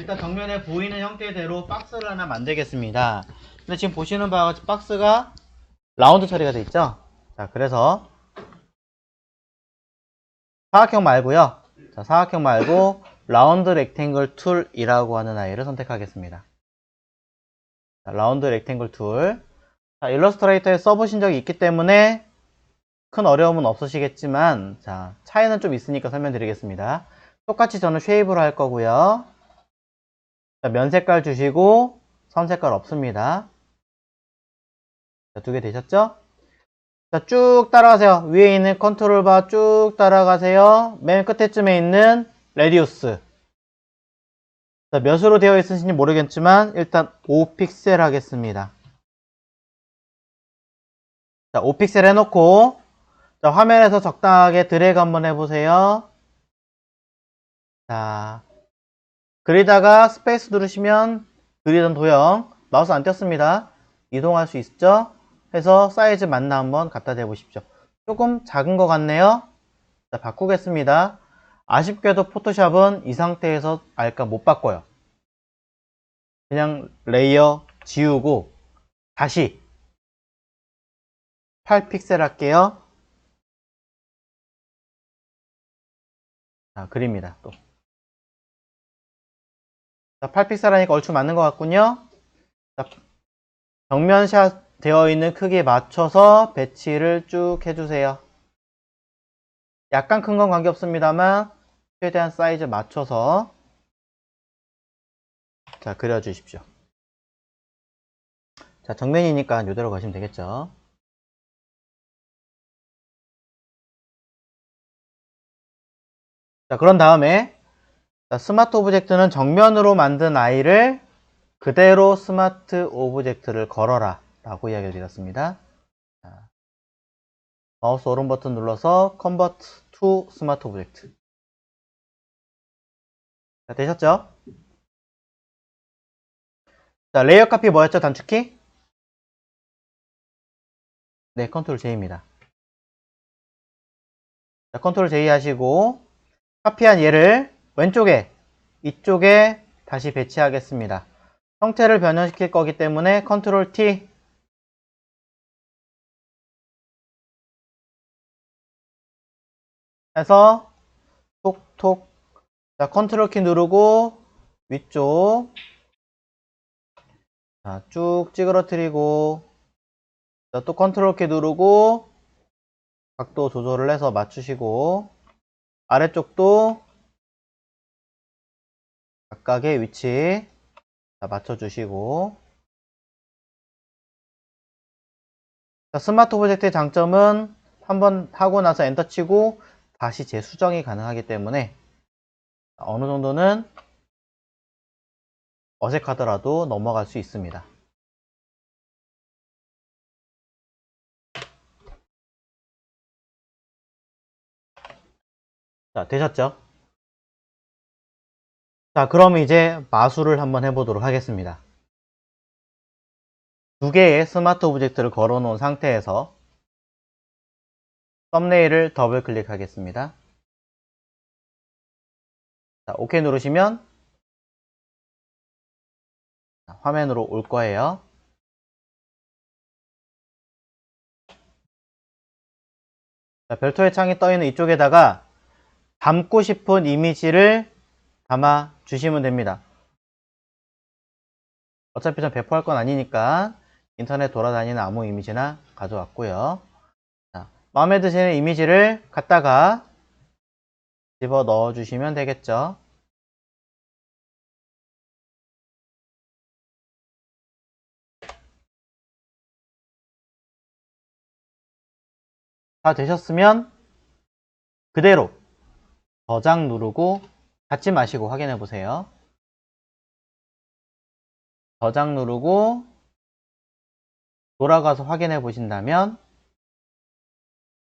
일단 정면에 보이는 형태대로 박스를 하나 만들겠습니다. 근데 지금 보시는 바와 같이 박스가 라운드 처리가 되어 있죠. 자, 그래서 사각형 말고요. 자, 사각형 말고 라운드 렉탱글 툴이라고 하는 아이를 선택하겠습니다. 자, 라운드 렉탱글 툴. 자, 일러스트레이터에 써보신 적이 있기 때문에 큰 어려움은 없으시겠지만, 자, 차이는 좀 있으니까 설명드리겠습니다. 똑같이 저는 쉐입으로 할 거고요. 자, 면 색깔 주시고 선 색깔 없습니다. 자, 두 개 되셨죠? 자, 쭉 따라가세요. 위에 있는 컨트롤 바 쭉 따라가세요. 맨 끝에쯤에 있는 레디우스. 자, 몇으로 되어 있으신지 모르겠지만 일단 5픽셀 하겠습니다. 자, 5픽셀 해놓고, 자, 화면에서 적당하게 드래그 한번 해보세요. 자, 그리다가 스페이스 누르시면 그리던 도형, 마우스 안 띄었습니다. 이동할 수 있죠? 해서 사이즈 맞나 한번 갖다 대보십시오. 조금 작은 것 같네요. 자, 바꾸겠습니다. 아쉽게도 포토샵은 이 상태에서 알까 못 바꿔요. 그냥 레이어 지우고 다시 8픽셀 할게요. 자, 그립니다. 또. 자, 8픽셀 하니까 얼추 맞는 것 같군요. 자, 정면샷 되어 있는 크기에 맞춰서 배치를 쭉 해주세요. 약간 큰 건 관계없습니다만 최대한 사이즈 맞춰서 자, 그려주십시오. 자, 정면이니까 이대로 가시면 되겠죠. 자, 그런 다음에 자, 스마트 오브젝트는 정면으로 만든 아이를 그대로 스마트 오브젝트를 걸어라 라고 이야기를 드렸습니다. 자, 마우스 오른 버튼 눌러서 컨버트 투 스마트 오브젝트. 자, 되셨죠? 자, 레이어 카피 뭐였죠? 단축키? 네, 컨트롤 J입니다. 자, 컨트롤 J 하시고 카피한 얘를 왼쪽에 이쪽에 다시 배치하겠습니다. 형태를 변형시킬 거기 때문에 컨트롤 T 해서 톡톡. 자, 컨트롤 키 누르고 위쪽 자, 쭉 찌그러뜨리고 자, 또 컨트롤 키 누르고 각도 조절을 해서 맞추시고 아래쪽도 각각의 위치 자, 맞춰주시고 자, 스마트 오브젝트의 장점은 한번 하고 나서 엔터 치고 다시 재수정이 가능하기 때문에 어느 정도는 어색하더라도 넘어갈 수 있습니다. 자, 되셨죠? 자, 그럼 이제 마술을 한번 해보도록 하겠습니다. 두 개의 스마트 오브젝트를 걸어 놓은 상태에서 썸네일을 더블 클릭하겠습니다. 자, OK 누르시면 화면으로 올 거예요. 자, 별도의 창이 떠 있는 이쪽에다가 담고 싶은 이미지를 담아 주시면 됩니다. 어차피 전 배포할 건 아니니까 인터넷 돌아다니는 아무 이미지나 가져왔고요. 자, 마음에 드시는 이미지를 갖다가 집어 넣어 주시면 되겠죠. 다 되셨으면 그대로 저장 누르고 닫지 마시고 확인해 보세요. 저장 누르고 돌아가서 확인해 보신다면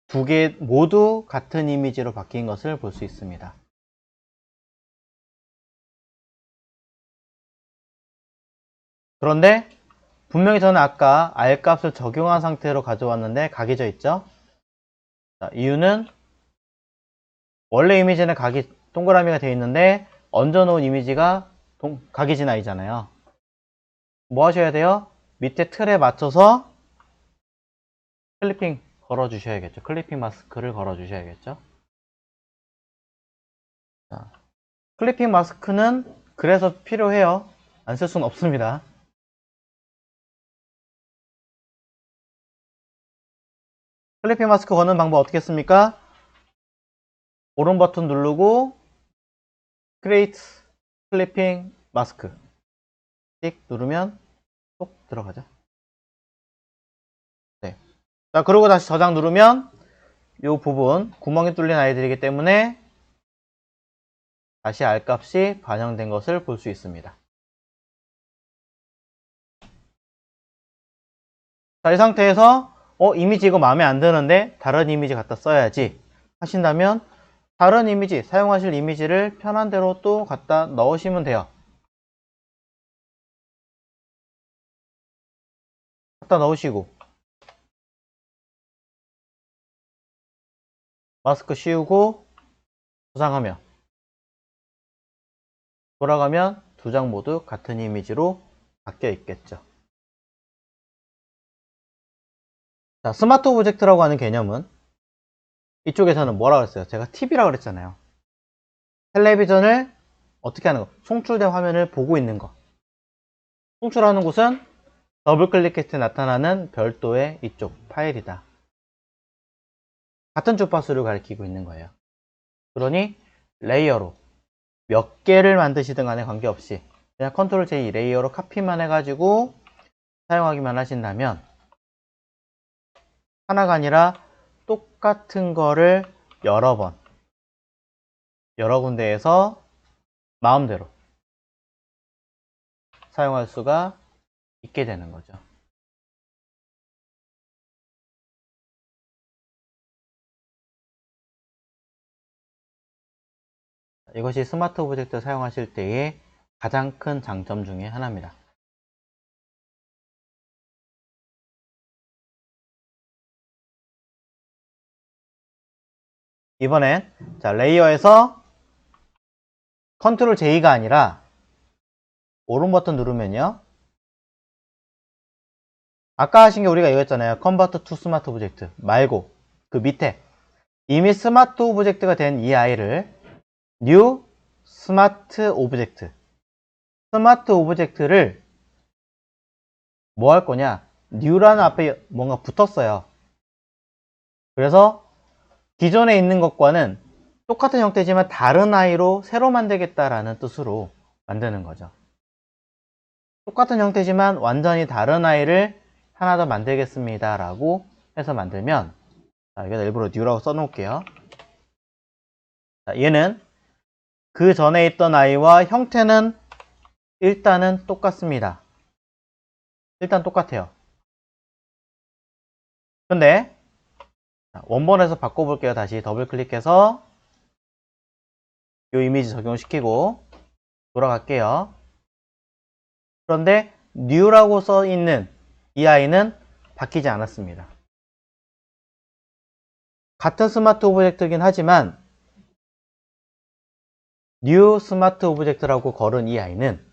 두 개 모두 같은 이미지로 바뀐 것을 볼 수 있습니다. 그런데 분명히 저는 아까 R 값을 적용한 상태로 가져왔는데 각이 져 있죠? 자, 이유는 원래 이미지는 각이 동그라미가 되어 있는데 얹어 놓은 이미지가 각이 진아이잖아요. 뭐 하셔야 돼요? 밑에 틀에 맞춰서 클리핑 걸어 주셔야겠죠. 클리핑 마스크를 걸어 주셔야겠죠. 자, 클리핑 마스크는 그래서 필요해요. 안 쓸 수는 없습니다. 클리핑 마스크 거는 방법 어떻게 씁니까? 오른 버튼 누르고 Create 클리핑 마스크 띡 누르면 쏙 들어가죠. 네. 자, 그리고 다시 저장 누르면 이 부분 구멍이 뚫린 아이들이기 때문에 다시 R값이 반영된 것을 볼 수 있습니다. 자, 이 상태에서 이미지 이거 마음에 안 드는데 다른 이미지 갖다 써야지 하신다면 다른 이미지, 사용하실 이미지를 편한 대로 또 갖다 넣으시면 돼요. 갖다 넣으시고 마스크 씌우고 저장하면 돌아가면 두 장 모두 같은 이미지로 바뀌어 있겠죠. 자, 스마트 오브젝트라고 하는 개념은 이쪽에서는 뭐라고 했어요? 제가 TV라고 그랬잖아요. 텔레비전을 어떻게 하는 거? 송출된 화면을 보고 있는 거. 송출하는 곳은 더블 클릭했을 때 나타나는 별도의 이쪽 파일이다. 같은 주파수를 가리키고 있는 거예요. 그러니 레이어로 몇 개를 만드시든 간에 관계없이 그냥 컨트롤 J 레이어로 카피만 해가지고 사용하기만 하신다면 하나가 아니라 똑같은 거를 여러 번 여러 군데에서 마음대로 사용할 수가 있게 되는 거죠. 이것이 스마트 오브젝트 사용하실 때의 가장 큰 장점 중에 하나입니다. 이번엔 자, 레이어에서 컨트롤 J가 아니라 오른 버튼 누르면요. 아까 하신 게 우리가 이거였잖아요. 컨버트 투 스마트 오브젝트 말고 그 밑에 이미 스마트 오브젝트가 된 이 아이를 뉴 스마트 오브젝트 스마트 오브젝트를 뭐 할 거냐? 뉴라는 앞에 뭔가 붙었어요. 그래서 기존에 있는 것과는 똑같은 형태지만 다른 아이로 새로 만들겠다라는 뜻으로 만드는 거죠. 똑같은 형태지만 완전히 다른 아이를 하나 더 만들겠습니다 라고 해서 만들면 자, 여기다 일부러 뉴라고 써놓을게요. 자, 얘는 그 전에 있던 아이와 형태는 일단은 똑같습니다. 일단 똑같아요. 근데 원본에서 바꿔볼게요. 다시 더블 클릭해서 이 이미지 적용시키고 돌아갈게요. 그런데 new라고 써 있는 이 아이는 바뀌지 않았습니다. 같은 스마트 오브젝트이긴 하지만 new 스마트 오브젝트라고 걸은 이 아이는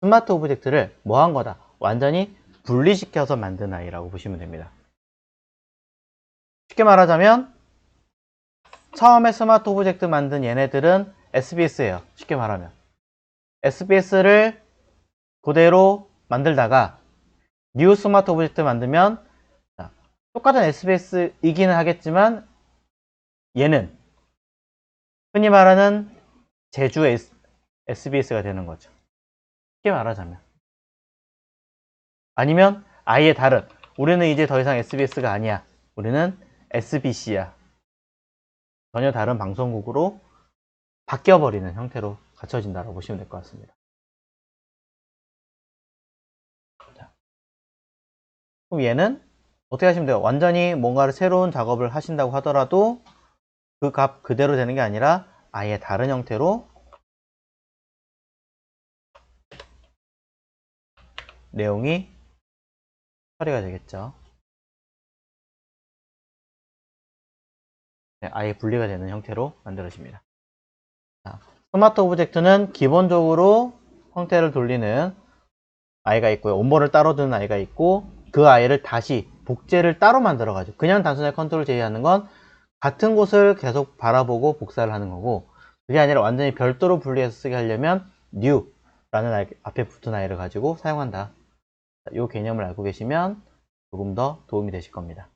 스마트 오브젝트를 뭐 한 거다? 완전히 분리시켜서 만든 아이라고 보시면 됩니다. 쉽게 말하자면 처음에 스마트 오브젝트 만든 얘네들은 SBS예요. 쉽게 말하면 SBS를 그대로 만들다가 뉴 스마트 오브젝트 만들면 똑같은 SBS이기는 하겠지만 얘는 흔히 말하는 제주 SBS가 되는 거죠. 쉽게 말하자면. 아니면 아예 다른 우리는 이제 더 이상 SBS가 아니야. 우리는 SBC야. 전혀 다른 방송국으로 바뀌어버리는 형태로 갖춰진다고 보시면 될 것 같습니다. 그럼 얘는 어떻게 하시면 돼요? 완전히 뭔가를 새로운 작업을 하신다고 하더라도 그 값 그대로 되는 게 아니라 아예 다른 형태로 내용이 처리가 되겠죠. 네, 아예 분리가 되는 형태로 만들어집니다. 자, 스마트 오브젝트는 기본적으로 형태를 돌리는 아이가 있고요. 원본을 따로 두는 아이가 있고, 그 아이를 다시 복제를 따로 만들어가지고, 그냥 단순하게 컨트롤 J 하는 건 같은 곳을 계속 바라보고 복사를 하는 거고, 그게 아니라 완전히 별도로 분리해서 쓰게 하려면 new 라는 앞에 붙은 아이를 가지고 사용한다. 이 개념을 알고 계시면 조금 더 도움이 되실 겁니다.